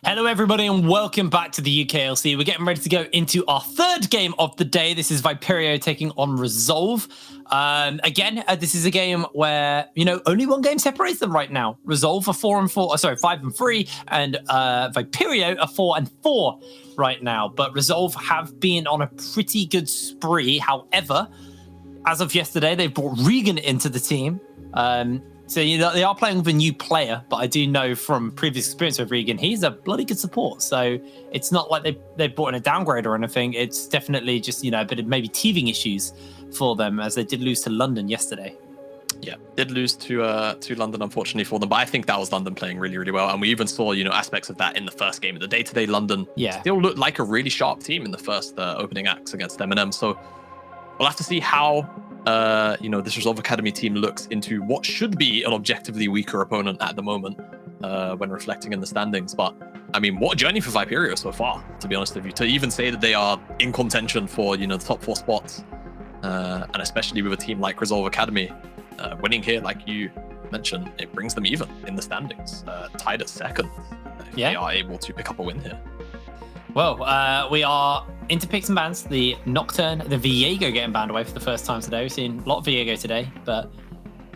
Hello, everybody, and welcome back to the UKLC. We're getting ready to go into our third game of the day. This is Viperio taking on Resolve. This is a game where, only one game separates them right now. Resolve are 5-3, and Viperio are 4-4 right now. But Resolve have been on a pretty good spree. However, as of yesterday, they brought Regan into the team. So they are playing with a new player, but I do know from previous experience with Regan, he's a bloody good support. So it's not like they brought in a downgrade or anything. It's definitely just a bit of maybe teething issues for them, as they did lose to London yesterday. Yeah, did lose to London, unfortunately for them, but I think that was London playing really, really well, and we even saw aspects of that in the first game of the day today. London still looked like a really sharp team in the first opening acts against M&M. So we'll have to see how this Resolve Academy team looks into what should be an objectively weaker opponent at the moment when reflecting in the standings. But I mean, what a journey for Viperio so far, to be honest with you, to even say that they are in contention for the top 4 spots, and especially with a team like Resolve Academy winning here, like you mentioned, it brings them even in the standings, tied at second if they are able to pick up a win here. Well, we are into picks and bans. The Nocturne, the Viego getting banned away for the first time today. We've seen a lot of Viego today, but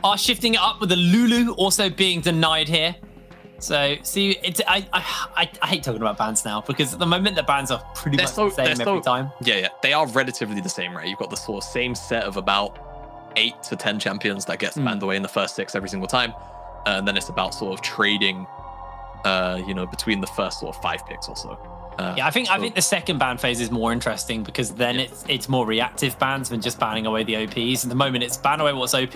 are shifting it up with the Lulu also being denied here. So, see, I hate talking about bans now, because at the moment the bans are pretty much the same every time. Yeah, they are relatively the same, right? You've got the sort of same set of about 8 to 10 champions that gets banned away in the first 6 every single time, and then it's about sort of trading, between the first sort of 5 picks or so. I think the second ban phase is more interesting, because then it's more reactive bans than just banning away the OPs. At the moment, it's ban away what's OP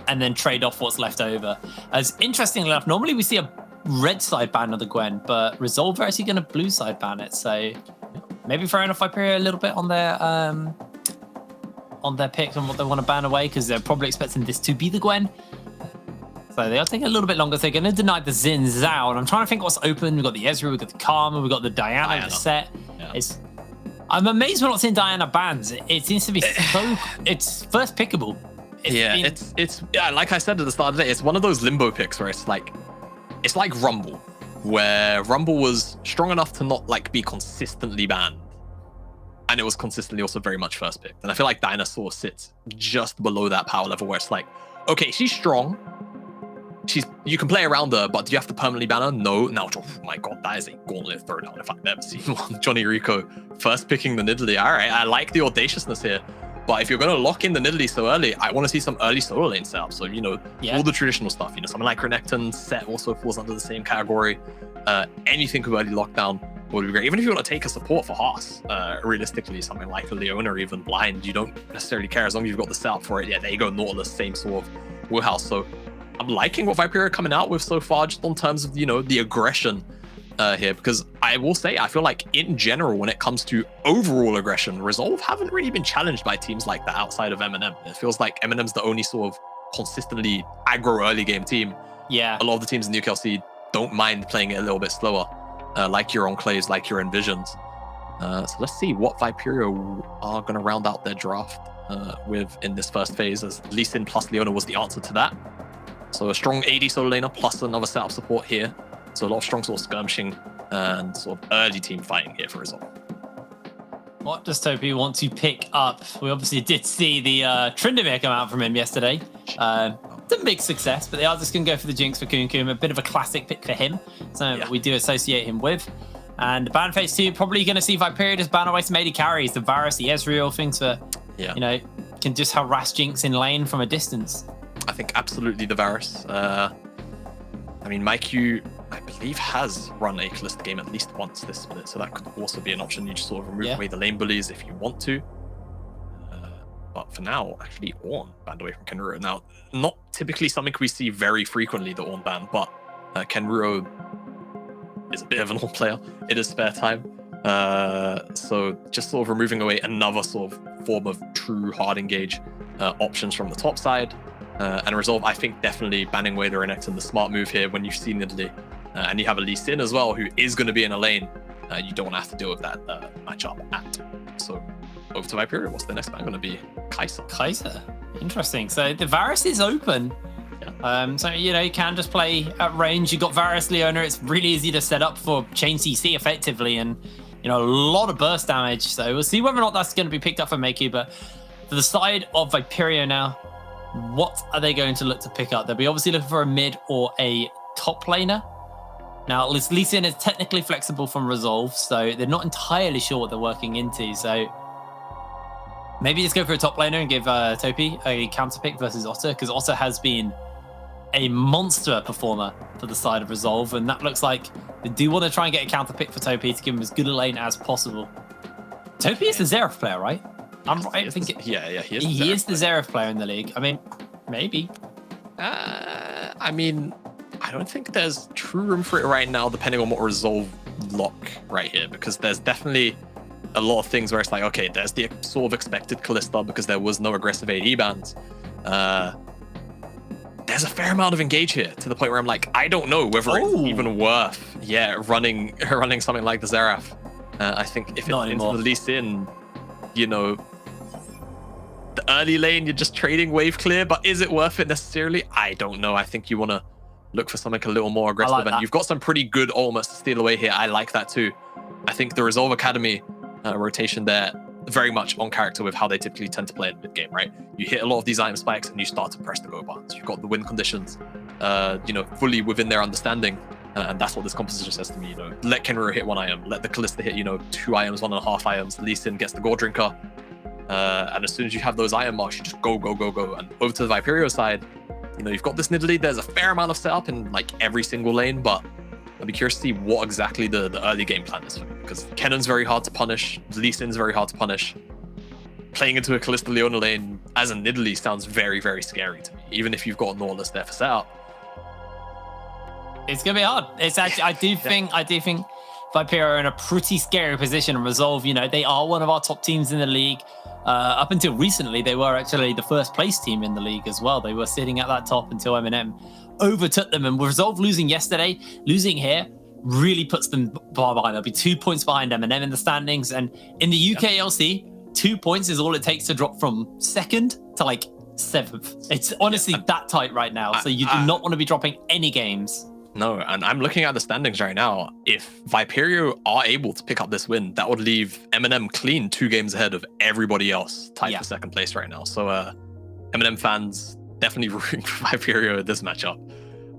and then trade off what's left over. As interestingly enough, normally we see a red side ban of the Gwen, but Resolve are actually going to blue side ban it. So maybe throwing off Viperio a little bit on their picks on what they want to ban away, because they're probably expecting this to be the Gwen. So they are taking a little bit longer. So they're going to deny the Xin Zhao. And I'm trying to think what's open. We've got the Ezreal, we've got the Karma, we've got the Diana. The set. Yeah. I'm amazed we're not seeing Diana bans. It seems to be it's first pickable. It's like I said at the start of the day, it's one of those limbo picks where it's like Rumble, where Rumble was strong enough to not be consistently banned, and it was consistently also very much first picked. And I feel like Dinosaur sits just below that power level, where it's like, okay, she's strong. You can play around her, but do you have to permanently ban her? No. Now, oh my god, that is a gauntlet throwdown if I've ever seen one. Johnny Rico first picking the Nidalee. All right, I like the audaciousness here, but if you're going to lock in the Nidalee so early, I want to see some early solo lane setup. So all the traditional stuff. Something like Renekton set also falls under the same category. Anything with early lockdown would be great. Even if you want to take a support for Haas, realistically, something like a Leona or even Blind, you don't necessarily care as long as you've got the setup for it. Yeah, there you go, Nautilus, same sort of wheelhouse. So I'm liking what Viperio are coming out with so far, just on terms of, the aggression here, because I will say, I feel like in general, when it comes to overall aggression, Resolve haven't really been challenged by teams like that outside of M&M. It feels like M&M's the only sort of consistently aggro early game team. Yeah. A lot of the teams in the UKLC don't mind playing it a little bit slower, like your Enclaves, like your Envisions. So let's see what Viperio are going to round out their draft with in this first phase, as Lee Sin plus Leona was the answer to that. So a strong AD solo laner plus another setup support here. So a lot of strong sort of skirmishing and sort of early team fighting here for Resolve. What does Topi want to pick up? We obviously did see the Tryndamere come out from him yesterday. It's a big success, but they are just going to go for the Jinx for Kumkum. A bit of a classic pick for him. So we do associate him with. And ban phase 2, probably going to see Viperio just ban away some AD carries. The Varus, the Ezreal, things that, can just harass Jinx in lane from a distance. I think absolutely the Varus. MyQ, I believe, has run a Calista game at least once this split, so that could also be an option. You just sort of remove away the lane bullies if you want to. But for now, actually, Ornn banned away from Kenruro. Now, not typically something we see very frequently, the Ornn ban, but Kenruro is a bit of an Ornn player. It is spare time. So just sort of removing away another sort of form of true hard engage options from the top side. And Resolve, I think, definitely banning away the Renekton, the smart move here when you've seen Nidalee. And you have a Lee Sin as well, who is going to be in a lane. You don't want to have to deal with that matchup at. So over to Viperio. What's the next ban going to be? Kai'Sa. Interesting. So the Varus is open. So, you know, you can just play at range. You've got Varus Leona. It's really easy to set up for chain CC effectively and, you know, a lot of burst damage. So we'll see whether or not that's going to be picked up for Meiki. But for the side of Viperio now, what are they going to look to pick up? They'll be obviously looking for a mid or a top laner. Now, Lee Sin is technically flexible from Resolve, so they're not entirely sure what they're working into. So maybe just go for a top laner and give Topi a counter pick versus Otter, because Otter has been a monster performer for the side of Resolve, and that looks like they do want to try and get a counter pick for Topi to give him as good a lane as possible. Topi is the Xerath player, right? I'm right. I think he is the Xerath player in the league. I mean, maybe. I mean, I don't think there's true room for it right now, depending on what Resolve lock right here, because there's definitely a lot of things where it's like, okay, there's the sort of expected Kalista because there was no aggressive AD bans. There's a fair amount of engage here to the point where I'm like, I don't know whether it's even worth, running something like the Xerath. I think if it's into the Lee Sin, you know, the early lane, you're just trading wave clear, but is it worth it necessarily? I don't know. I think you want to look for something a little more aggressive, and you've got some pretty good ultimates to steal away here. I like that too. I think the Resolve Academy rotation there, very much on character with how they typically tend to play in mid-game, right? You hit a lot of these item spikes and you start to press the go buttons. You've got the win conditions, you know, fully within their understanding. And that's what this composition says to me, you know. Let Kenro hit 1 item, let the Kalista hit, you know, 2 items, 1.5 items. Lee Sin gets the Gore Drinker. And as soon as you have those item marks, you just go. And over to the Viperio side, you know, you've got this Nidalee. There's a fair amount of setup in like every single lane, but I'd be curious to see what exactly the early game plan is for you, because Kennon's very hard to punish, Lee Sin's very hard to punish. Playing into a Kalista Leona lane as a Nidalee sounds very, very scary to me, even if you've got Nautilus there for setup. It's gonna be hard. It's actually, I do think Viperio are in a pretty scary position. Resolve, you know, they are one of our top teams in the league. Up until recently, they were actually the first place team in the league as well. They were sitting at that top until M&M overtook them. And Resolve losing yesterday, losing here, really puts them behind. They'll be 2 points behind M&M in the standings. And in the UKLC, 2 points is all it takes to drop from second to like 7th. It's honestly that tight right now. So you do not want to be dropping any games. No, and I'm looking at the standings right now. If Viperio are able to pick up this win, that would leave M&M clean 2 games ahead of everybody else tied for second place right now. So M&M fans definitely rooting for Viperio in this matchup.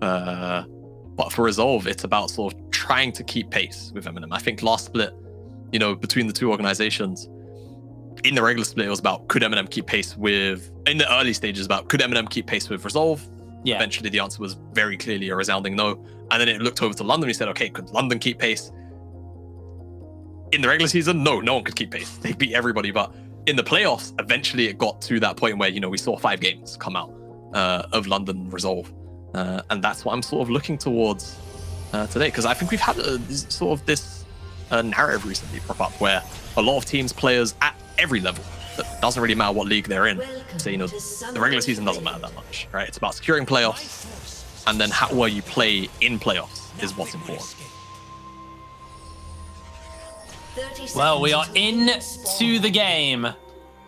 But for Resolve, it's about sort of trying to keep pace with M&M. I think last split, you know, between the 2 organizations, in the regular split, it was about could M&M keep pace with, in the early stages, about could M&M keep pace with Resolve? Yeah. Eventually, the answer was very clearly a resounding no. And then it looked over to London. We said, okay, could London keep pace? In the regular season, no one could keep pace. They beat everybody. But in the playoffs, eventually it got to that point where, you know, we saw 5 games come out of London Resolve. And that's what I'm sort of looking towards today. Because I think we've had this narrative recently pop up where a lot of teams, players at every level, that doesn't really matter what league they're in. So, you know, the regular season doesn't matter that much, right? It's about securing playoffs, and then how well you play in playoffs is what's important. Well, we are into the game.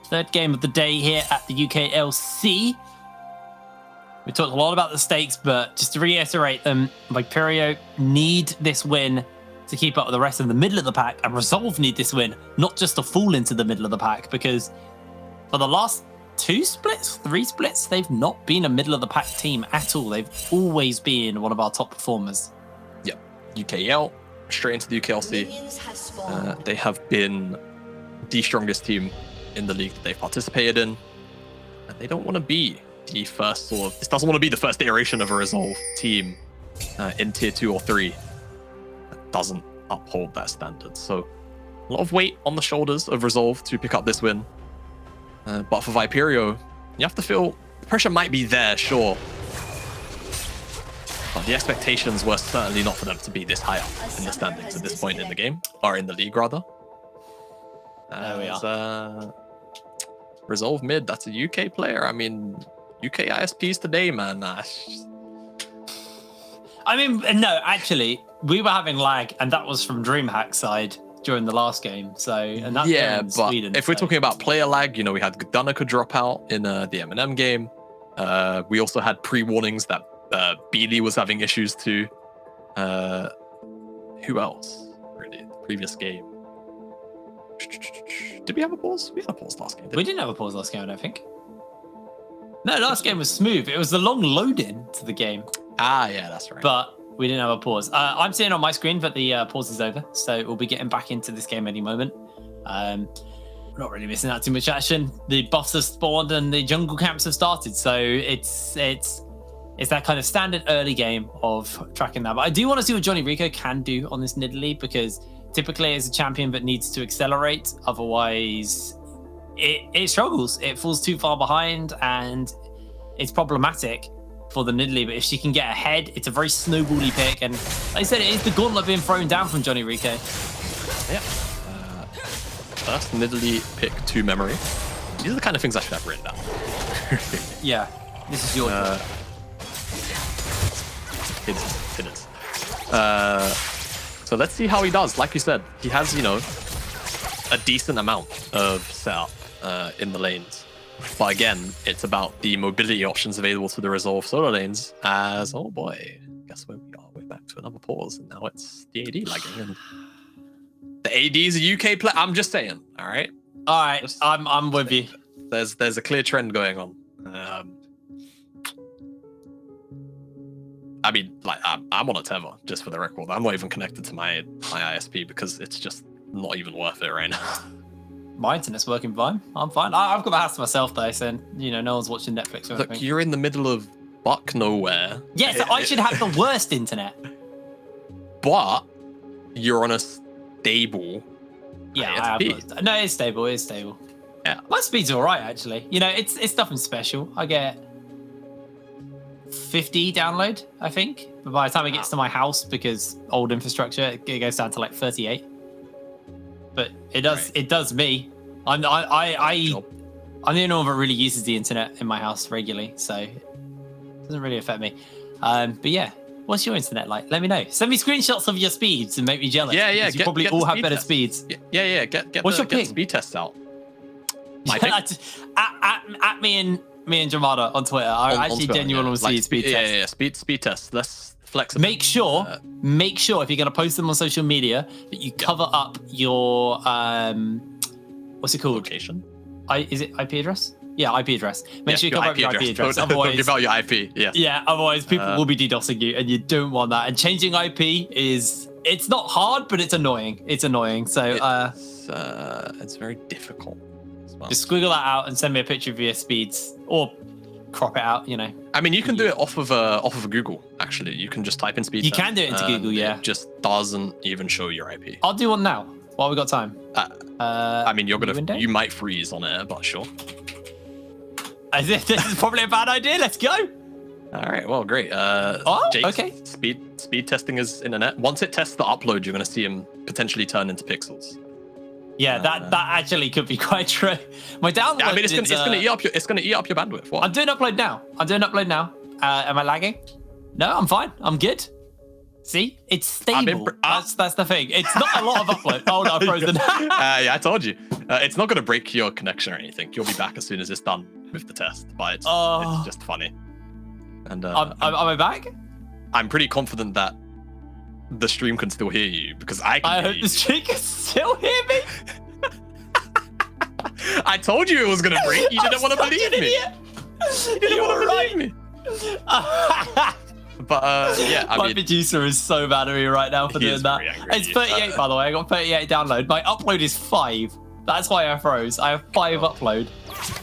3rd game of the day here at the UKLC. We talked a lot about the stakes, but just to reiterate them, Viperio need this win to keep up with the rest of the middle of the pack, and Resolve need this win not just to fall into the middle of the pack, because for the last 3 splits, they've not been a middle of the pack team at all. They've always been one of our top performers. Yep, UKL straight into the UKLC. They have been the strongest team in the league that they've participated in, and they don't want to be the first this doesn't want to be the first iteration of a Resolve team in tier 2 or 3. Doesn't uphold that standard. So a lot of weight on the shoulders of Resolve to pick up this win. But for Viperio, you have to feel the pressure might be there, sure. But the expectations were certainly not for them to be this high up in the standings at this point in the game, or in the league rather. There we are. Resolve mid, that's a UK player. I mean, UK ISPs today, man. I mean, no, actually, we were having lag, and that was from DreamHack's side during the last game. So, and that's but Sweden, if we're talking about player lag, you know, we had Danica drop out in the M&M game. We also had pre-warnings that Beely was having issues too. Who else? Really, the previous game. Did we have a pause? We had a pause last game. We didn't have a pause last game, I don't think. No, last game was smooth. It was the long load-in to the game. Ah, yeah, that's right. But we didn't have a pause. I'm seeing on my screen that the pause is over, so we'll be getting back into this game any moment. We're not really missing out too much action. The buffs have spawned and the jungle camps have started, so it's that kind of standard early game of tracking that. But I do want to see what Johnny Rico can do on this Nidalee, because typically it's a champion that needs to accelerate, otherwise it struggles. It falls too far behind and it's problematic for the Nidalee. But if she can get ahead, it's a very snowbally pick. And like I said, it is the gauntlet being thrown down from Johnny Rico. Yeah. First Nidalee pick to memory. These are the kind of things I should have written down. Yeah, this is your It is. So let's see how he does. Like you said, he has, you know, a decent amount of setup in the lanes. But again, it's about the mobility options available to the Resolve solo lanes. As, oh boy, guess where we are? We're back to another pause, and now it's the AD lagging. And the AD is a UK player. I'm just saying. All right. All right. I'm with you. There's a clear trend going on. I mean, like I'm on a tether, just for the record. I'm not even connected to my ISP because it's just not even worth it right now. My internet's working fine. I'm fine. I've got the house to myself though, so you know, no one's watching Netflix or anything. Look, you're in the middle of buck nowhere. Yes, yeah, so I should have the worst internet. But you're on a stable. Yeah, no, it's stable. It's stable. Yeah, my speed's all right actually. You know, it's nothing special. I get 50 download, I think. But by the time it gets to my house, because old infrastructure, it goes down to like 38. But it does. Right. It does me. I'm the only one that really uses the internet in my house regularly, so it doesn't really affect me. But yeah, what's your internet like? Let me know. Send me screenshots of your speeds and make me jealous. Yeah. You probably all have better speeds. Yeah. Get the speed tests out. At me and Jamada on Twitter. I actually genuinely want to see speed tests. Yeah. Speed tests. Let's flex. Make sure if you're going to post them on social media that you cover up your what's it called? Location. Is it IP address? Yeah, IP address. Make sure you cover up your IP address. Otherwise, don't give out your IP. Yeah. Yeah. Otherwise, people will be DDoSing you, and you don't want that. And changing IP it's not hard, but it's annoying. It's annoying. So it's very difficult. Well. Just squiggle that out and send me a picture of your speeds, or crop it out. You know. I mean, you can do it off of Google. Actually, you can just type in speed. You can do it into Google. Yeah. It just doesn't even show your IP. I'll do one now while we got time. I mean, you might freeze on air, but sure. This is probably a bad idea. Let's go. All right. Well, great. Jake's okay. Speed testing his internet. Once it tests the upload, you're going to see him potentially turn into pixels. Yeah, that actually could be quite true. My download. Yeah, I mean, it's going to eat up your bandwidth. What? I'm doing upload now. Am I lagging? No, I'm fine. I'm good. See, it's stable. That's the thing. It's not a lot of upload. Oh no, I'm frozen. Yeah, I told you. It's not going to break your connection or anything. You'll be back as soon as it's done with the test. But it's just funny. And am I back? I'm pretty confident that the stream can still hear you, because I hope the stream can still hear me. I told you it was going to break. You didn't want to believe me. You didn't want to believe me. But yeah, my producer is so mad at me right now for doing that. It's 38, by the way. I got 38 download. My upload is 5. That's why I froze. I have 5 upload.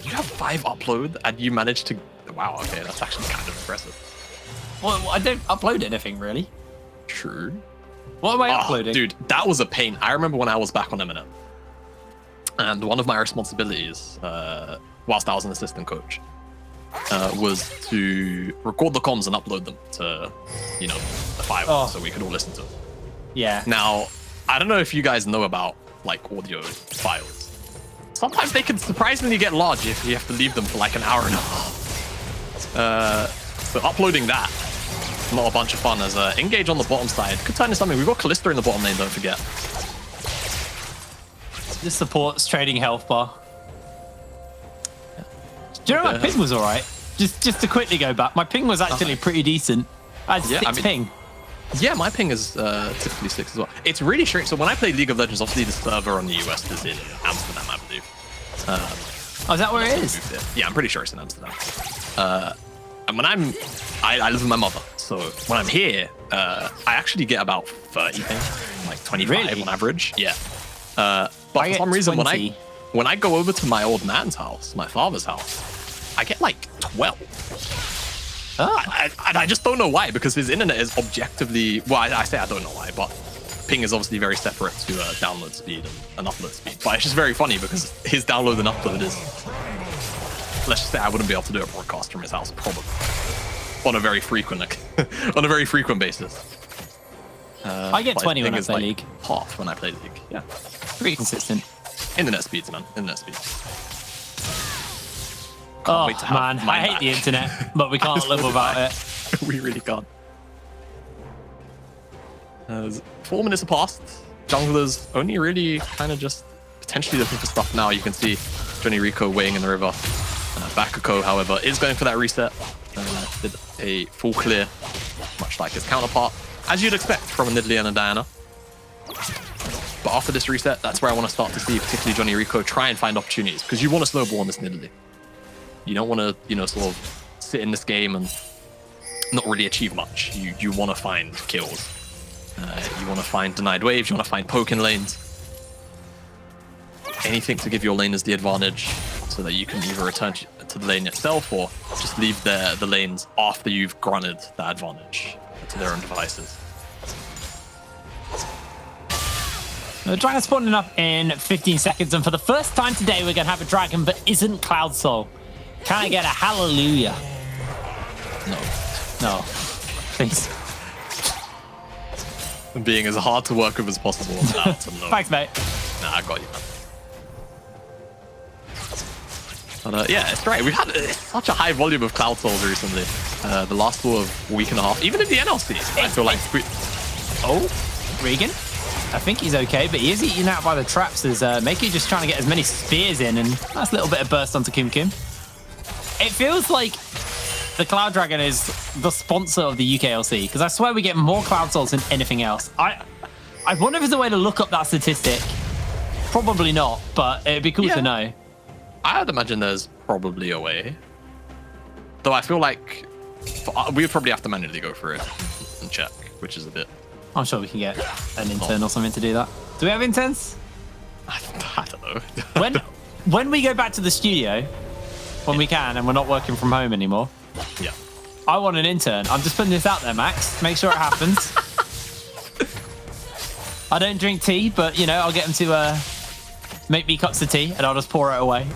You have 5 upload, and you managed to. Wow. Okay, that's actually kind of impressive. Well, I don't upload anything really. True. What am I uploading? Dude, that was a pain. I remember when I was back on M&M, and one of my responsibilities, whilst I was an assistant coach, was to record the comms and upload them to, the file so we could all listen to them. Yeah. Now, I don't know if you guys know about like audio files. Sometimes they can surprisingly get large if you have to leave them for like an hour and a half. So uploading that, not a bunch of fun. As engage on the bottom side could turn into something. We've got Callista in the bottom lane, don't forget. This supports trading health bar. Do you know my ping was alright? Just to quickly go back, my ping was actually pretty decent. I had 6 ping. Yeah, my ping is typically 6 as well. It's really strange. So when I play League of Legends, obviously the server on the US is in Amsterdam, I believe. Oh, is that where it is? Yeah, I'm pretty sure it's in Amsterdam. And when I live with my mother, so when I'm here, I actually get about 30 ping, like 25 on average. Yeah. But for some reason, 20. when I go over to my old man's house, my father's house, I get like 12. And I just don't know why, because his internet is objectively, well, I say I don't know why, but ping is obviously very separate to download speed and upload speed. But it's just very funny because his download and upload is, let's just say I wouldn't be able to do a broadcast from his house, probably, on a very frequent, basis. I get 20 when I play League. Half when I play League, yeah. Pretty consistent. Internet speeds, man, internet speeds. Oh, man, I hate the internet, but we can't live without it. We really can't. 4 minutes have passed. Junglers only really kind of just potentially looking for stuff now. You can see Johnny Rico weighing in the river. Bakako, however, is going for that reset. Did a full clear, much like his counterpart, as you'd expect from a Nidalee and a Diana. But after this reset, that's where I want to start to see, particularly Johnny Rico, try and find opportunities, because you want to snowball on this Nidalee. You don't want to, sort of sit in this game and not really achieve much. You want to find kills. You want to find denied waves. You want to find poke in lanes. Anything to give your laners the advantage so that you can either return to the lane itself or just leave the lanes after you've granted that advantage to their own devices. The dragon spawning up in 15 seconds, and for the first time today, we're going to have a dragon, but isn't Cloud Soul. Can I get a hallelujah? No. Please. Being as hard to work with as possible. No. Thanks, mate. Nah, I got you. But yeah, it's great. We've had such a high volume of Cloud Souls recently. The last sort of week and a half, even in the NLC, I feel like. Oh, Regan. I think he's okay, but he is eaten out by the traps as Makey just trying to get as many spears in, and that's a little bit of burst onto Kim Kim. It feels like the Cloud Dragon is the sponsor of the UKLC, because I swear we get more Cloud Souls than anything else. I wonder if there's a way to look up that statistic. Probably not, but it'd be cool to know. I would imagine there's probably a way. Though I feel like we would probably have to manually go through it and check, which is a bit... I'm sure we can get an intern or something to do that. Do we have interns? I don't know. when we go back to the studio, when we can, and we're not working from home anymore, yeah, I want an intern. I'm just putting this out there, Max. Make sure it happens. I don't drink tea, but I'll get them to make me cups of tea, and I'll just pour it away.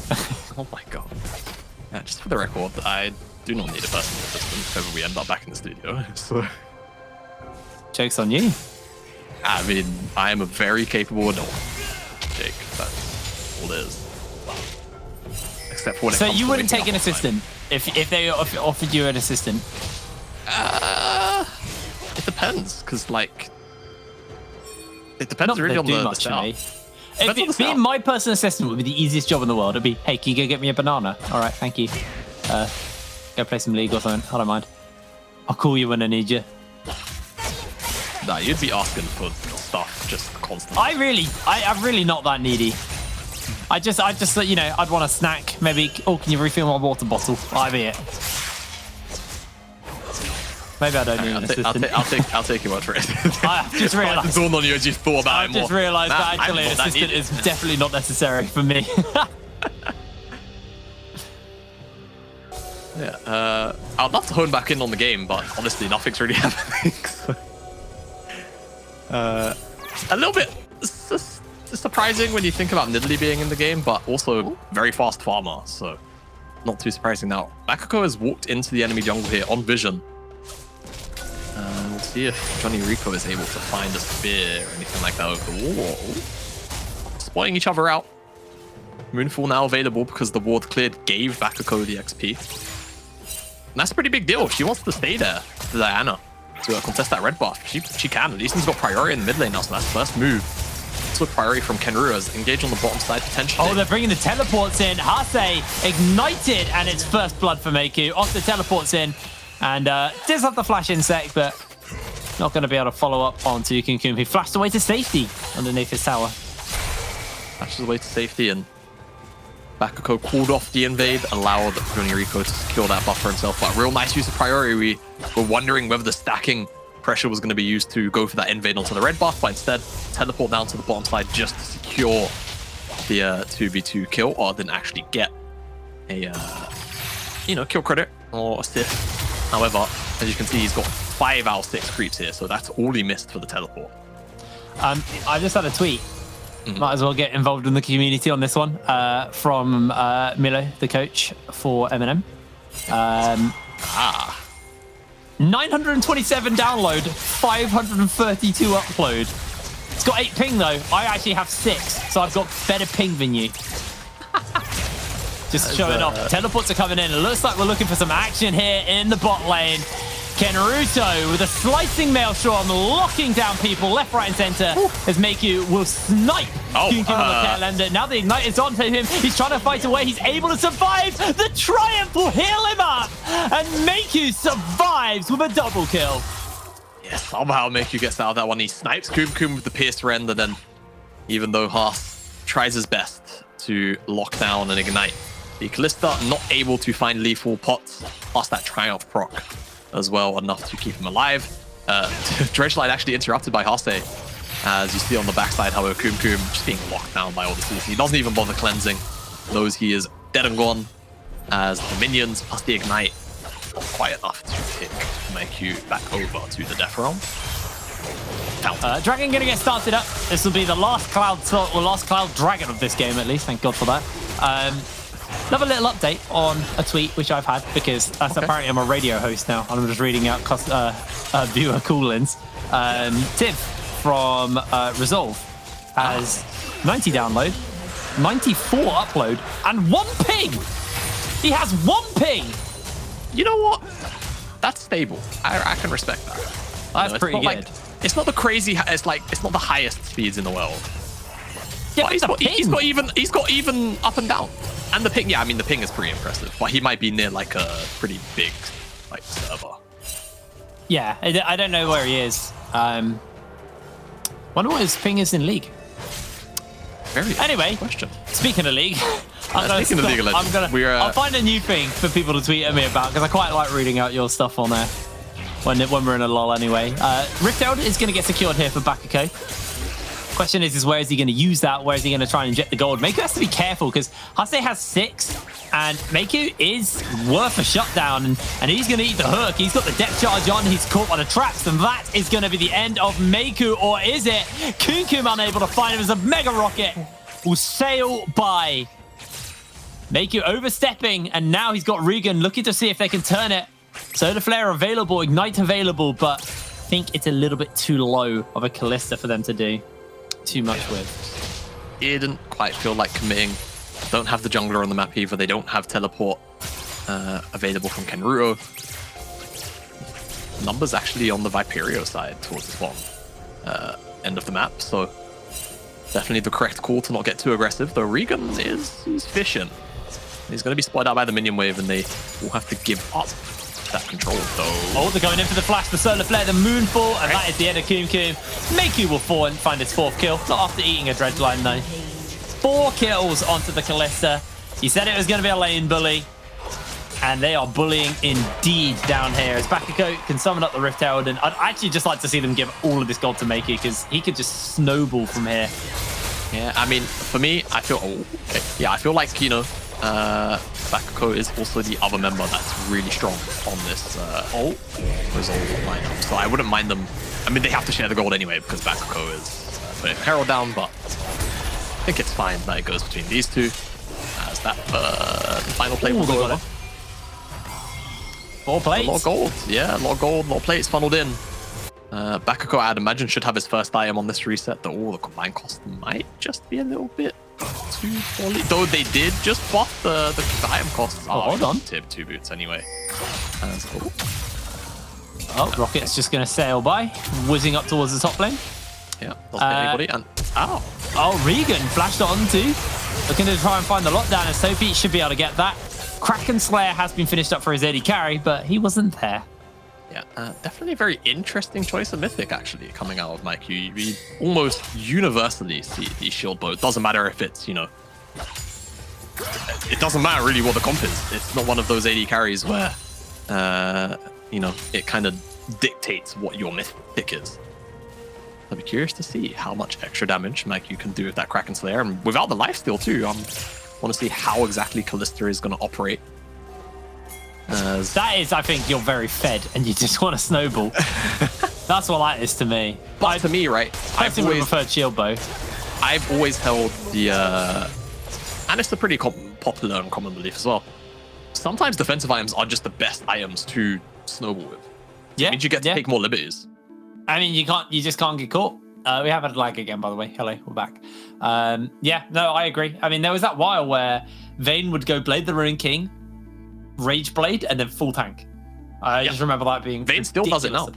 Oh my god! Yeah, just for the record, I do not need a personal assistant if ever we end up back in the studio. So. Joke's on you. I mean, I am a very capable adult, Jake. That's all it is. Except for when it comes you to wouldn't take an assistant if they offered you an assistant? It depends, because it depends Not really on do the much setup. If being my personal assistant would be the easiest job in the world. It'd be, hey, can you go get me a banana? All right, thank you. Go play some League or something. I don't mind. I'll call you when I need you. Nah, you'd be asking for stuff just constantly. I'm really not that needy. I just I'd want a snack. Maybe, can you refill my water bottle? I'd be it. Maybe I don't need an assistant. I'll take your word for it. I just realised. It's dawned on you as you thought about it more. I just realised that actually an assistant is definitely not necessary for me. Yeah, I'd love to hone back in on the game, but honestly, nothing's really happening. So. A little bit surprising when you think about Nidalee being in the game, but also very fast farmer, so not too surprising. Now, Bakako has walked into the enemy jungle here on vision. We'll see if Johnny Rico is able to find a spear or anything like that over the wall. Spoiling each other out. Moonfall now available because the ward cleared gave Bakako the XP. And that's a pretty big deal. If she wants to stay there, Diana, to contest that red buff, she can. At least he's got priority in the mid lane now, so that's first move also priority from Kenru as engage on the bottom side potentially. Oh, they're bringing the teleports in. Hase ignited, and it's first blood for Meiku. Off the teleports in, and does have the flash insect, but not going to be able to follow up onto Kumkum, who flashed away to safety underneath his tower. Flashes away to safety, and Bakuko called off the invade, allowed Rico to secure that buffer himself. But a real nice use of priority. We were wondering whether the stacking pressure was going to be used to go for that invade onto the red buff, but instead teleport down to the bottom side just to secure the 2v2 kill, or didn't actually get a kill credit or assist. However, as you can see, he's got 5 out of 6 creeps here, so that's all he missed for the teleport. I just had a tweet. Might as well get involved in the community on this one from Milo, the coach for M&M. 927 download, 532 upload. It's got 8 ping though. I actually have 6, so I've got better ping than you. Just showing off. Teleports are coming in. It looks like we're looking for some action here in the bot lane. Kenruto with a slicing maelstrom, locking down people left, right, and center as Meiku will snipe Kumkum on the tail ender. Now the ignite is onto him. He's trying to fight away. He's able to survive. The Triumph will heal him up, and Meiku survives with a double kill. Yes, somehow Meiku gets out of that one. He snipes Kumkum with the pierced render. Then, even though Haas tries his best to lock down and ignite, the Kalista not able to find lethal pots past that Triumph proc as well, enough to keep him alive. Dredgeline actually interrupted by Hase, as you see on the backside how Kumkum just being locked down by all the CC. He doesn't even bother cleansing, knows he is dead and gone, as the minions plus the ignite not quite enough to pick Meiku back over to the death realm. Dragon gonna get started up. This will be the last cloud dragon of this game, at least. Thank God for that. Another little update on a tweet which I've had, because apparently I'm a radio host now, and I'm just reading out viewer call-ins. Tiv from Resolve has 90 download, 94 upload, and 1 ping. He has 1 ping. You know what? That's stable. I can respect that. That's pretty good. It's not the crazy. It's not the highest speeds in the world. Yeah, he's got even up and down. And the ping, yeah, I mean the ping is pretty impressive, but he might be near like a pretty big server. Yeah, I don't know where he is. Wonder what his ping is in League. Anyway, question. Speaking of League, I'll find a new thing for people to tweet at me about, because I quite like reading out your stuff on there when we're in a lull anyway. Rift Elder is going to get secured here for Bakuko. Question is where is he going to use that? Where is he going to try and inject the gold? Meiku has to be careful, because Hase has 6, and Meiku is worth a shutdown, and he's going to eat the hook. He's got the depth charge on. He's caught by the traps, and that is going to be the end of Meiku, or is it? Kumkum unable to find him as a mega rocket will sail by. Meiku overstepping, and now he's got Regan looking to see if they can turn it. Solar Flare available, Ignite available, but I think it's a little bit too low of a Kalista for them to do too much with. It didn't quite feel like committing. Don't have the jungler on the map either. They don't have teleport available from Kenruto. Numbers actually on the Viperio side towards the bottom end of the map, so definitely the correct call to not get too aggressive, though Regan he's efficient. He's going to be spotted out by the minion wave, and they will have to give up that control, though. Oh, they're going in for the flash, the solar flare, the moonfall, and that is the end of Kumkum. Meiku will fall and find his 4th kill, not after eating a dredge line though. 4 kills onto the Kalista. He said it was going to be a lane bully, and they are bullying indeed down here. As Bakuko can summon up the Rift Herald, and I'd actually just like to see them give all of this gold to Meiku, because he could just snowball from here. Yeah, I mean, for me, I feel I feel like, Bakuko is also the other member that's really strong on this Resolve lineup. So I wouldn't mind them. I mean, they have to share the gold anyway, because Bakuko is putting Herald down, but I think it's fine that it goes between these two, as that the final play will go over. 4 plates. A lot of gold. Yeah, a lot of gold, a lot of plates funneled in. Bakuko, I'd imagine, should have his first item on this reset, though the combined cost might just be a little bit too poorly. Though they did just buff the item costs. Oh, hold on. Tib 2 boots anyway. Rocket's just going to sail by, whizzing up towards the top lane. Yeah, doesn't get anybody. And Oh, Regan flashed on too. Looking to try and find the lockdown, and Sophie should be able to get that. Kraken Slayer has been finished up for his AD carry, but he wasn't there. Yeah, definitely a very interesting choice of Mythic, actually, coming out of Mike. You almost universally see the shield bow. It doesn't matter if it's, you know, it doesn't matter really what the comp is. It's not one of those AD carries where, you know, it kind of dictates what your Mythic is. I'd be curious to see how much extra damage Mike you can do with that Kraken Slayer, and without the lifesteal too. I want to see how exactly Callista is going to operate. That is, I think, you're very fed and you just want to snowball. That's what that is to me. But to me, right, I've always preferred shield bow. I've always held the, and it's a pretty popular and common belief as well. Sometimes defensive items are just the best items to snowball with. Yeah, it means you get to take more liberties. I mean, you just can't get caught. We have had lag again, by the way. Hello, we're back. Yeah, no, I agree. I mean, there was that while where Vayne would go Blade the Ruined King, Rage Blade, and then full tank. I just remember that being Vayne still does it now.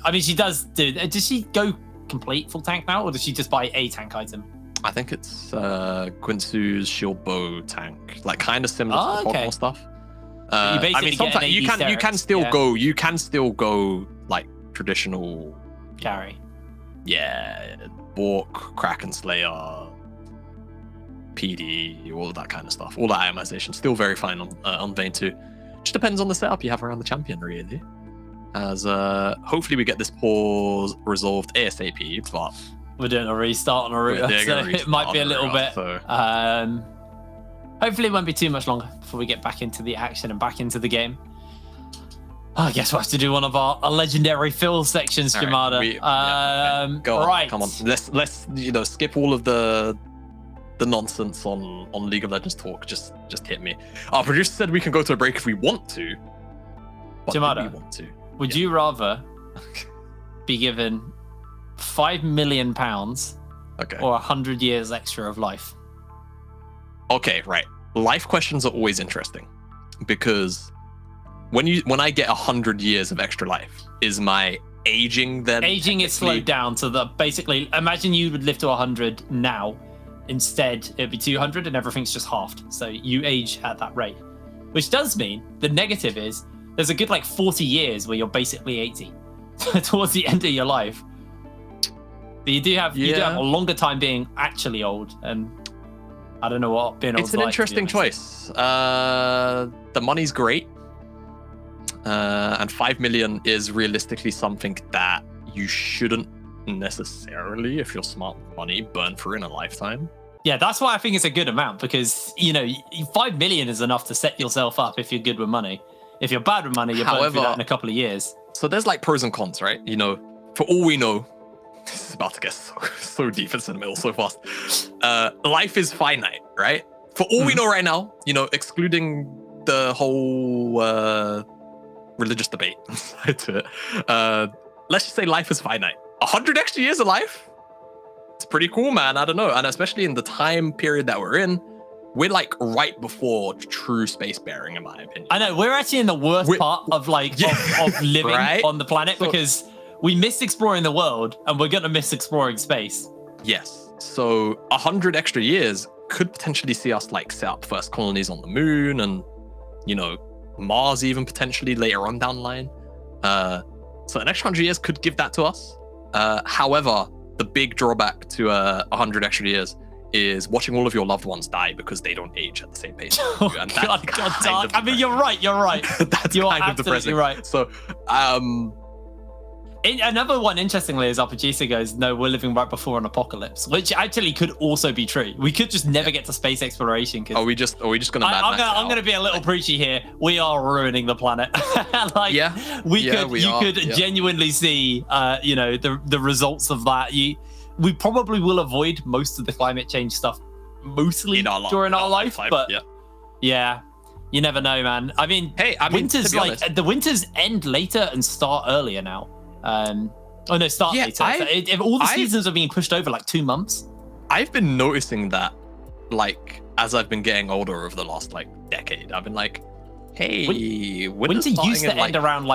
I mean, she does do. Does she go complete full tank now, or does she just buy a tank item? I think it's Quinsu's shield bow tank, like kind of similar to the Pokemon stuff. I mean, sometimes you can still go like traditional carry. Yeah, Bork, Kraken Slayer, PD, all of that kind of stuff. All that itemization, still very fine on Vayne too. Just depends on the setup you have around the champion, really. As hopefully we get this pause resolved ASAP, but we're doing a restart on a router, so it might be a little bit. So. Hopefully it won't be too much longer before we get back into the action and back into the game. I guess we'll have to do one of our legendary fill sections, Jamada. Right, go on, right. Come on. Let's skip all of the nonsense on League of Legends talk. Just hit me. Our producer said we can go to a break if we want to. Jamada, would you rather be given £5 million or 100 years extra of life? Okay, right. Life questions are always interesting because when I get 100 years of extra life, is my aging then? Aging is slowed down to basically, imagine you would live to 100 now. Instead, it'd be 200 and everything's just halved. So you age at that rate, which does mean the negative is there's a good 40 years where you're basically 80 towards the end of your life. But you do have a longer time being actually old, and I don't know what being old is like. It's an interesting choice. The money's great. And 5 million is realistically something that you shouldn't necessarily, if you're smart with money, burn through in a lifetime. Yeah, that's why I think it's a good amount, because 5 million is enough to set yourself up if you're good with money. If you're bad with money, you're burning through that in a couple of years. So there's pros and cons, right? For all we know, this is about to get so deep into the middle so fast. Life is finite, right? For all we know right now, excluding the whole religious debate side to it, let's just say life is finite. 100 extra years of life? It's pretty cool, man. I don't know. And especially in the time period that we're in, we're right before true space bearing, in my opinion. I know. We're actually in the worst part of of living on the planet, because we miss exploring the world and we're going to miss exploring space. Yes. So 100 extra years could potentially see us set up first colonies on the moon and, Mars even potentially later on down the line. So an extra 100 years could give that to us. However, the big drawback to 100 extra years is watching all of your loved ones die because they don't age at the same pace. And God, dark. I mean, you're right. That's you're kind of depressing. Right. So, another one, interestingly, is our producer goes, no, we're living right before an apocalypse, which actually could also be true. We could just never get to space exploration. Are we just going to I'm going to be a little preachy here. We are ruining the planet. You could genuinely see, the results of that. We probably will avoid most of the climate change stuff during our life, but yeah, you never know, man. I mean, winters the winters end later and start earlier now. Start later. If all the seasons are being pushed over 2 months. I've been noticing that, as I've been getting older over the last decade, I've been hey, winter used to end around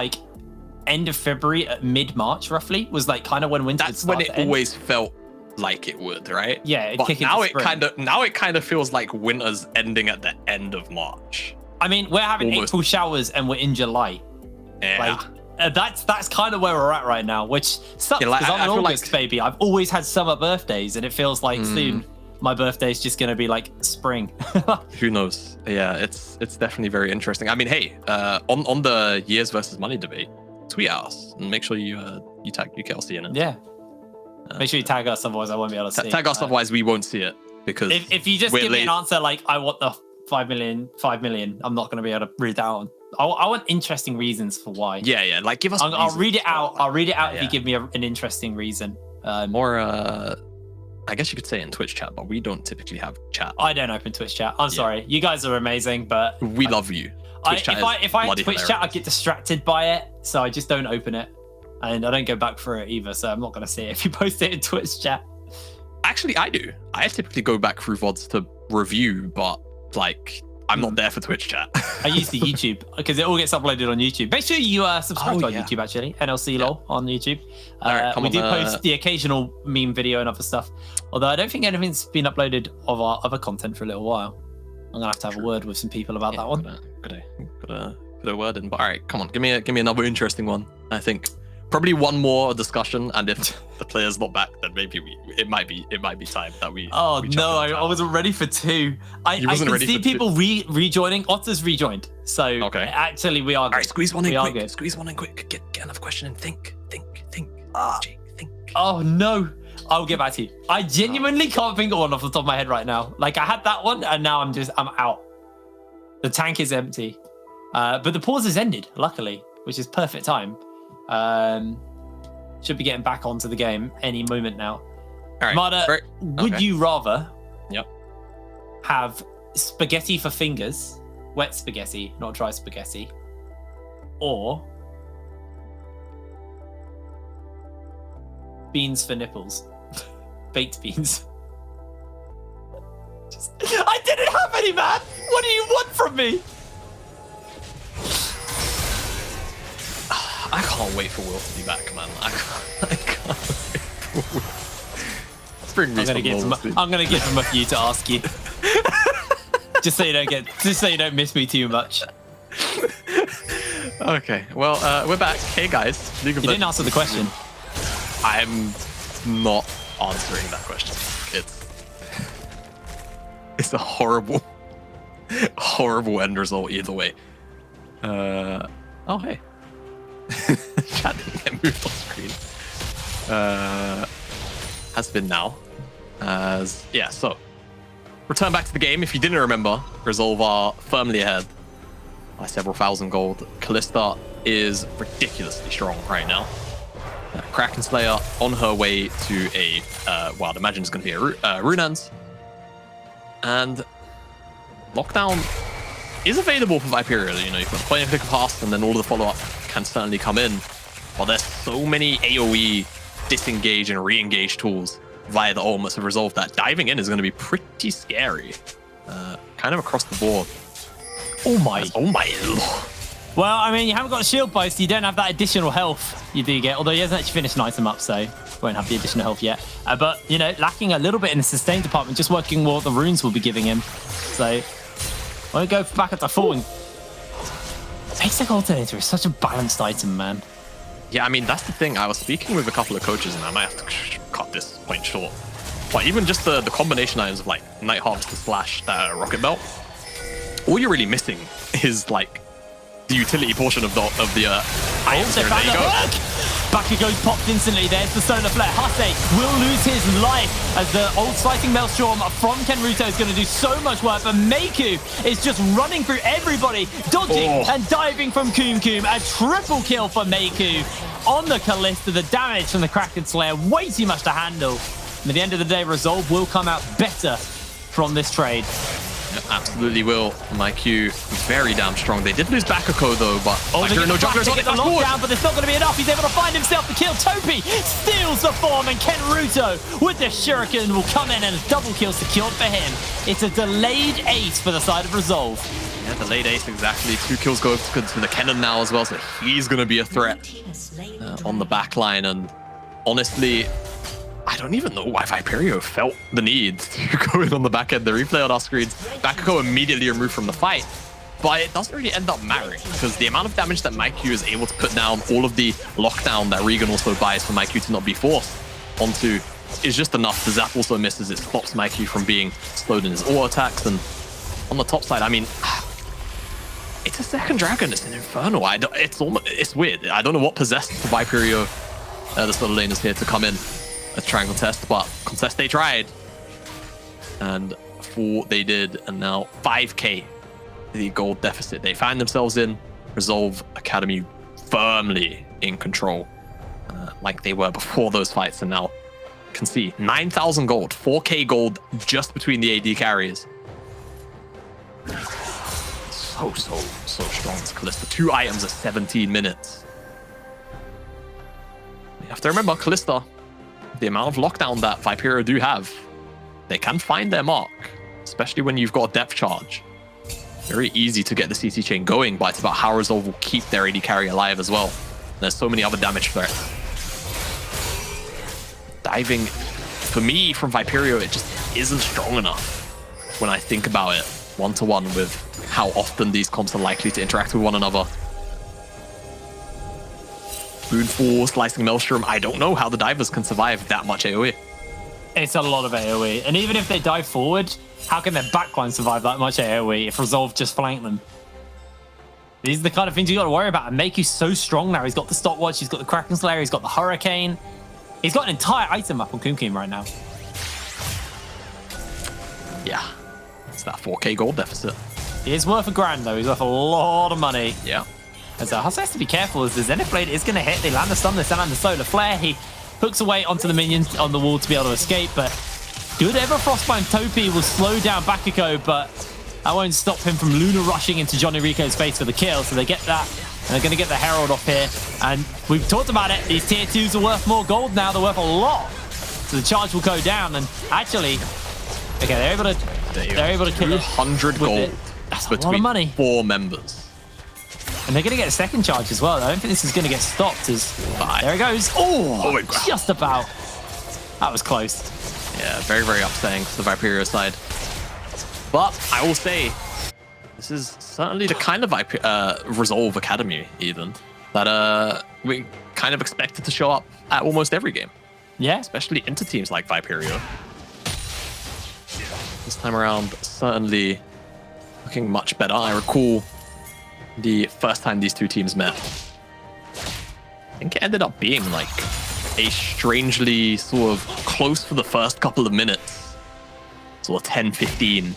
end of February, mid-March, roughly, was kind of when winter would start. That's when it always felt like it would, right? Yeah, but kick now into spring. now it kind of feels like winter's ending at the end of March. I mean, we're having Almost. April showers and we're in July. Yeah. Like, that's kind of where we're at right now, which sucks because I'm an feel August baby. I've always had summer birthdays, and it feels like soon my birthday's just gonna be like spring. Who knows? Yeah, it's definitely very interesting. I mean, hey, on the years versus money debate, tweet at us and make sure you tag UKLC in it. Yeah. Make sure you tag us, otherwise I won't be able to see. Tag us, otherwise we won't see it because if you just give me an answer like I want the 5 million, I'm not going to be able to read that out. I want interesting reasons for why. Yeah, like give us. I'll read it out. I'll read it out if you give me an interesting reason. Or I guess you could say in Twitch chat, but we don't typically have chat. I don't open Twitch chat. I'm sorry. You guys are amazing, but we love you. If I had Twitch chat, I get distracted by it, so I just don't open it. And I don't go back for it either, so I'm not going to see it if you post it in Twitch chat. Actually, I do. I typically go back through VODs to review, but like I'm not there for Twitch chat. I use the YouTube because it all gets uploaded on YouTube. Make sure you subscribe to our YouTube, actually. NLC LOL on YouTube. We do post the occasional meme video and other stuff, although I don't think anything's been uploaded of our other content for a little while. I'm going to have a word with some people about that one. Got a word in, but all right, come on, give me another interesting one. I think probably one more discussion, and if the player's not back, then maybe it might be time that we. Oh no, I wasn't ready for two. I can see people rejoining. Otter's rejoined, so actually we are. All right, squeeze one in quick. Good. Squeeze one in quick. Get another question and think. Jake, think. Oh no, I'll get back to you. I genuinely can't think of one off the top of my head right now. Like I had that one, and now I'm out. The tank is empty, but the pause has ended, luckily, which is perfect time. Should be getting back onto the game any moment now. All right, Marta, would you rather Yep. have spaghetti for fingers, wet spaghetti, not dry spaghetti, or beans for nipples? Baked beans. I didn't have any, man! What do you want from me? I can't wait for Will to be back, man. I can't wait for Will. Let's bring me I'm gonna give him a few to ask you. just so you don't miss me too much. Okay, well, we're back. Hey guys, You didn't answer the question. I'm not answering that question. It's a horrible end result either way. Oh hey. Chat didn't get moved on screen. Has been now. So return back to the game. If you didn't remember, Resolve are firmly ahead by several thousand gold. Callista is ridiculously strong right now. Kraken Slayer on her way to a well, I'd imagine it's going to be a Runans. And Lockdown is available for Viperio. You know, you've got plenty of pick of past, and then all of the follow-up can certainly come in. But there's so many AoE disengage and re-engage tools via the ultimates have resolved that diving in is going to be pretty scary. Kind of across the board. Oh my lord. Well, I mean, you haven't got a shield post, you don't have that additional health you do get, although he hasn't actually finished an item up, so won't have the additional health yet. But, you know, lacking a little bit in the sustain department, just working what the runes will be giving him. So, won't go back at the full. Basic Alternator is such a balanced item, man. Yeah, I mean, that's the thing. I was speaking with a couple of coaches, and I might have to cut this point short. But even just the combination items of, like, Night Harvest and Slash, that Rocket Belt, all you're really missing is, like, the utility portion of the items. There you go. Bakugo's popped instantly. There's the solar flare. Hase will lose his life as the old slicing maelstrom from Kenruto is going to do so much work, but Meiku is just running through everybody, dodging and diving from Koom Koom. A triple kill for Meiku on the Callista. The damage from the Kraken Slayer way too much to handle. And at the end of the day, Resolve will come out better from this trade. Absolutely will. Meiku very damn strong. They did lose Bakugo though, but no jugglers on it. Lockdown, but it's not going to be enough. He's able to find himself the kill. Topi steals the form, and Kenruto with the shuriken will come in and a double kill secured for him. It's a delayed ace for the side of Resolve. Yeah, delayed ace exactly. 2 kills go to the Kennen now as well, so he's going to be a threat on the back line. And honestly, I don't even know why Viperio felt the need to go in on the back end. The replay on our screens, Bakugo immediately removed from the fight. But it doesn't really end up mattering because the amount of damage that Maiku is able to put down, all of the lockdown that Regan also buys for Maiku to not be forced onto is just enough. The zap also misses. It stops Maiku from being slowed in his auto attacks. And on the top side, I mean, it's a second dragon. It's an Infernal. It's weird. I don't know what possessed Viperio, the solo laners here, to come in and try and contest. But contest they tried. And 4 they did. And now 5k. The gold deficit they find themselves in. Resolve Academy firmly in control, like they were before those fights, and now can see 9,000 gold, 4k gold just between the AD carriers. So strong, this Kalista. 2 items at 17 minutes. You have to remember, Kalista, the amount of lockdown that Viperio do have, they can find their mark, especially when you've got a depth charge. Very easy to get the CC chain going, but it's about how Resolve will keep their AD carry alive as well. There's so many other damage threats. Diving, for me, from Viperio, it just isn't strong enough when I think about it one-to-one with how often these comps are likely to interact with one another. Spoonful, Slicing Maelstrom, I don't know how the divers can survive that much AoE. It's a lot of AoE. And even if they dive forward, how can their backline survive that much AoE if Resolve just flank them? These are the kind of things you got to worry about. And Maiku's so strong now. He's got the stopwatch, he's got the Kraken Slayer, he's got the Hurricane. He's got an entire item up on Kumkum right now. Yeah, it's that 4k gold deficit. He is worth $1,000 though. He's worth a lot of money. Yeah. And so Hus has to be careful as the Zenith Blade is going to hit. They land the stun, they land the Solar Flare. He hooks away onto the minions on the wall to be able to escape, but good ever Frostbind Topi will slow down Bakugo, but that won't stop him from Luna rushing into Johnny Rico's face for the kill. So they get that, and they're going to get the Herald off here. And we've talked about it. These tier 2s are worth more gold now. They're worth a lot. So the charge will go down. And actually, okay, they're able to kill it. 200 gold. That's a lot of money. 4 members. And they're going to get a second charge as well. I don't think this is going to get stopped. There it goes. Oh, just about. That was close. Yeah, very, very upsetting to the Viperio side. But I will say, this is certainly the kind of Resolve Academy, even, that we kind of expected to show up at almost every game. Yeah. Especially into teams like Viperio. This time around, certainly looking much better. I recall the first time these two teams met. I think it ended up being like a strangely sort of close for the first couple of minutes. Sort of 10-15.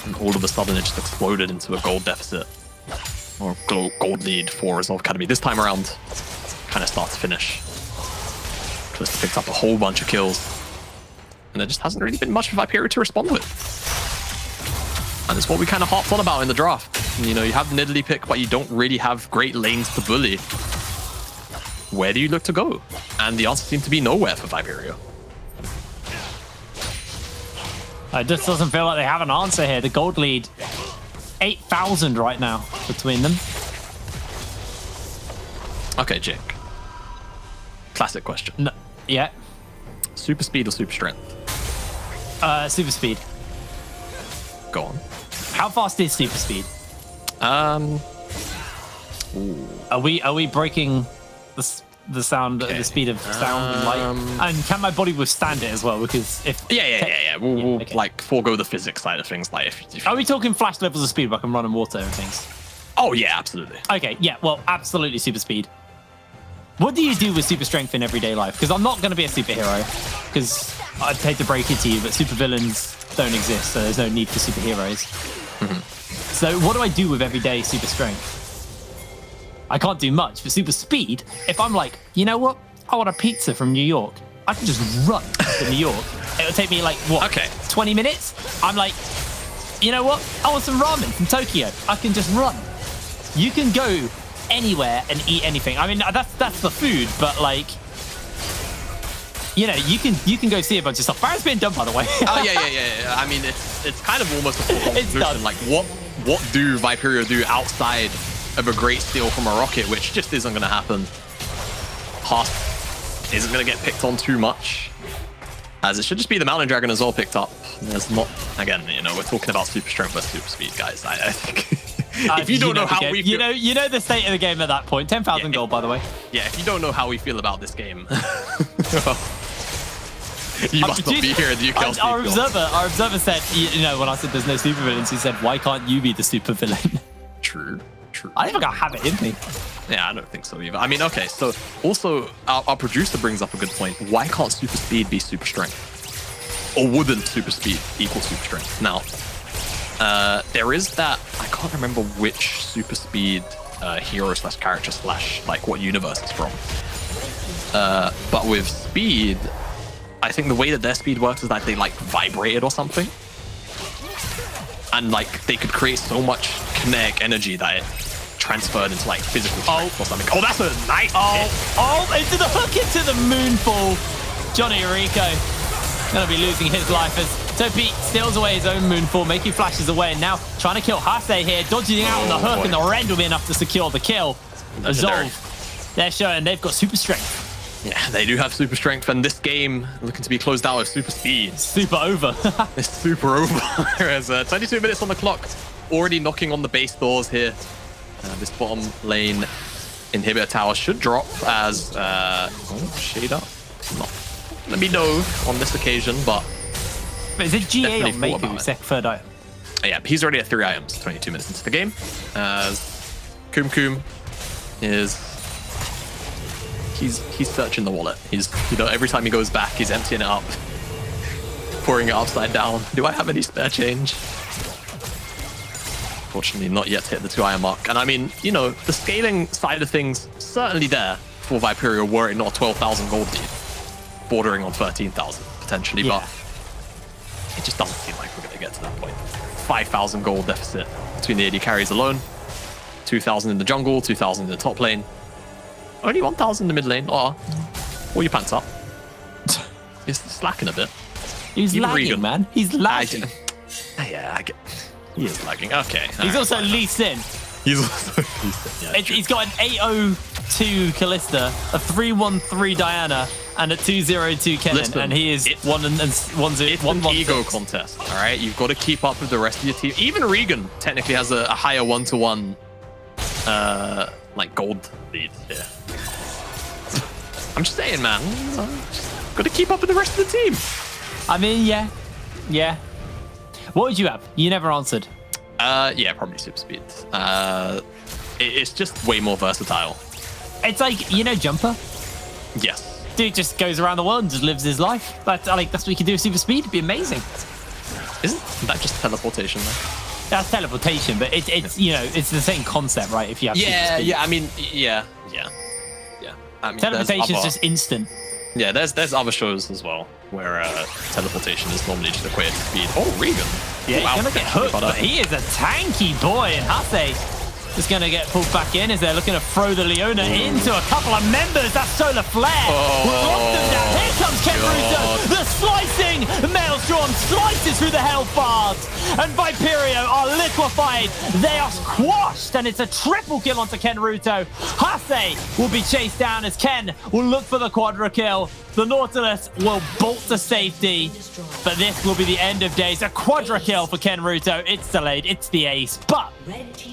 And all of a sudden it just exploded into a gold deficit. Or gold lead for Resolve Academy. This time around, kind of start to finish. Kalista picked up a whole bunch of kills. And there just hasn't really been much of Viperio to respond with. And it's what we kind of harped on about in the draft. You know, you have the Nidalee pick, but you don't really have great lanes to bully. Where do you look to go? And the answer seemed to be nowhere for Viperio. It just doesn't feel like they have an answer here. The gold lead, 8,000 right now between them. Okay, Jake. Classic question. No, yeah. Super speed or super strength? Super speed. Go on. How fast is super speed? Are we breaking the sound, the speed of sound and light? And can my body withstand it as well? Because if we'll like forego the physics side of things. Like, if are we talking flash levels of speed where I can run in water and things? Oh yeah, absolutely. Okay, yeah, well, absolutely super speed. What do you do with super strength in everyday life? Because I'm not going to be a superhero. Because I'd hate to break it to you, but supervillains don't exist, so there's no need for superheroes. So what do I do with everyday super strength? I can't do much. For super speed, if I'm like, you know what? I want a pizza from New York. I can just run to New York. It'll take me like, what? Okay. 20 minutes? I'm like, you know what? I want some ramen from Tokyo. I can just run. You can go anywhere and eat anything. I mean, that's the food, but like, you know, you can go see a bunch of stuff. Barrett's been done, by the way. Oh yeah. I mean, it's kind of almost a full solution. Like, what do Viperio do outside of a great steal from a rocket, which just isn't going to happen? Hus isn't going to get picked on too much, as it should just be the Mountain Dragon as well picked up. There's not, again, you know, we're talking about super strength versus super speed, guys. I think if you don't know how we feel, you know the state of the game at that point. 10,000 gold, by the way. Yeah, if you don't know how we feel about this game, you must not be here in the UKLC. Our observer said, you know, when I said there's no super villains, he said, why can't you be the super villain? True. I don't think I have it in me. Yeah, I don't think so either. I mean, okay, so also our producer brings up a good point. Why can't super speed be super strength? Or wouldn't super speed equal super strength? Now, there is that, I can't remember which super speed hero slash character slash like what universe it's from. But with speed, I think the way that their speed works is that they like vibrated or something. And like they could create so much kinetic energy that it transferred into like physical strength or something. Oh, that's a nice hit. Into the hook, into the moonfall. Johnny Rico gonna be losing his life as Topi steals away his own moonfall, making flashes away, and now trying to kill Hase here, dodging out on the hook, and the rend will be enough to secure the kill. Resolve, they're showing they've got super strength. Yeah, they do have super strength, and this game looking to be closed out with super speed. Super over. It's super over. There's 22 minutes on the clock, already knocking on the base doors here. This bottom lane inhibitor tower should drop as shade up. Not let me know on this occasion, but is it GA or Meiku third item? Yeah, he's already at 3 items 22 minutes into the game. As Kum is he's searching the wallet. He's, you know, every time he goes back, he's emptying it up, pouring it upside down. Do I have any spare change? Fortunately, not yet hit the 2 iron mark. And I mean, you know, the scaling side of things certainly there for Viperio were it not 12,000 gold lead, bordering on 13,000 potentially, but it just doesn't seem like we're going to get to that point. 5,000 gold deficit between the AD carries alone, 2,000 in the jungle, 2,000 in the top lane, only 1,000 in the mid lane. Oh, pull your pants up. He's slacking a bit. He's lagging, man. He's lagging. Yeah, I get. He is lagging. Okay. He's also Lee Sin. He's also Lee Sin. Yeah, he's got an 802 Callista, a 313 Diana, and a 202 Kennen, and he is it's an ego contest. All right, you've got to keep up with the rest of your team. Even Regan technically has a higher 1-to-1 like gold lead here. I'm just saying, man. Got to keep up with the rest of the team. I mean, yeah. What would you have? You never answered. Yeah, probably super speed. It's just way more versatile. It's like, you know, Jumper? Yes. Dude just goes around the world and just lives his life. That's what you can do with super speed. It'd be amazing. Isn't that just teleportation though? That's teleportation, but it's you know, it's the same concept, right? If you have super speed. Yeah. I mean, yeah. I mean, teleportation is just instant. Yeah, there's other shows as well where teleportation is normally just equated to speed. Oh, Regan. Yeah, he's gonna get hooked, but he is a tanky boy, and Hase is gonna get pulled back in as they're looking to throw the Leona into a couple of members. That solar flare will lock them down. Here comes Kenruto. The slicing Maelstrom slices through the health bars, and Viperio are liquefied. They are squashed, and it's a triple kill onto Kenruto. Hase will be chased down as Ken will look for the quadra kill. The Nautilus will bolt to safety, but this will be the end of days. A quadra kill for Kenruto. It's delayed. It's the ace, but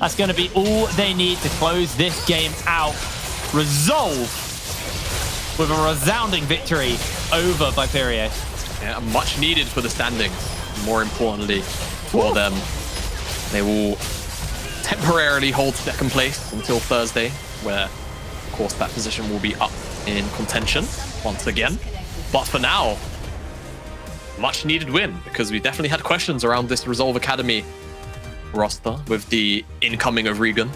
that's going to be all they need to close this game out. Resolve with a resounding victory over Viperio. Yeah, much needed for the standings. More importantly for them, they will temporarily hold second place until Thursday, where, of course, that position will be up in contention once again. But for now, much needed win, because we definitely had questions around this Resolve Academy roster with the incoming of Regan.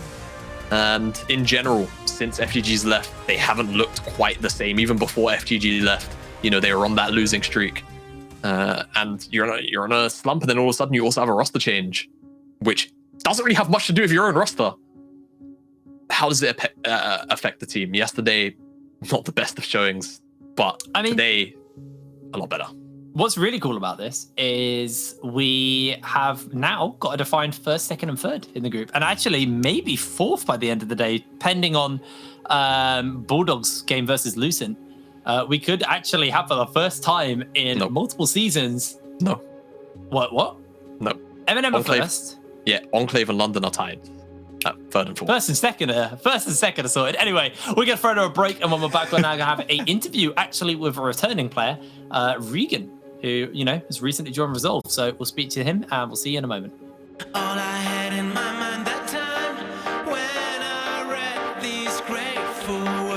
And in general, since FGG's left, they haven't looked quite the same. Even before FGG left, you know, they were on that losing streak. And you're on a slump, and then all of a sudden you also have a roster change, which doesn't really have much to do with your own roster. How does it affect the team? Yesterday, not the best of showings, but I mean, today, a lot better. What's really cool about this is we have now got a defined first, second, and third in the group, and actually maybe fourth by the end of the day, depending on Bulldog's game versus Lucent. We could actually have for the first time in multiple seasons. No. What? No. M&M are first. Yeah, Enclave and London are tied. Third and fourth. First and second are sorted. Anyway, we're going to throw to a break, and when we're back, we're now going to have an interview actually with a returning player, Regan, who, has recently joined Resolve. So we'll speak to him, and we'll see you in a moment. All I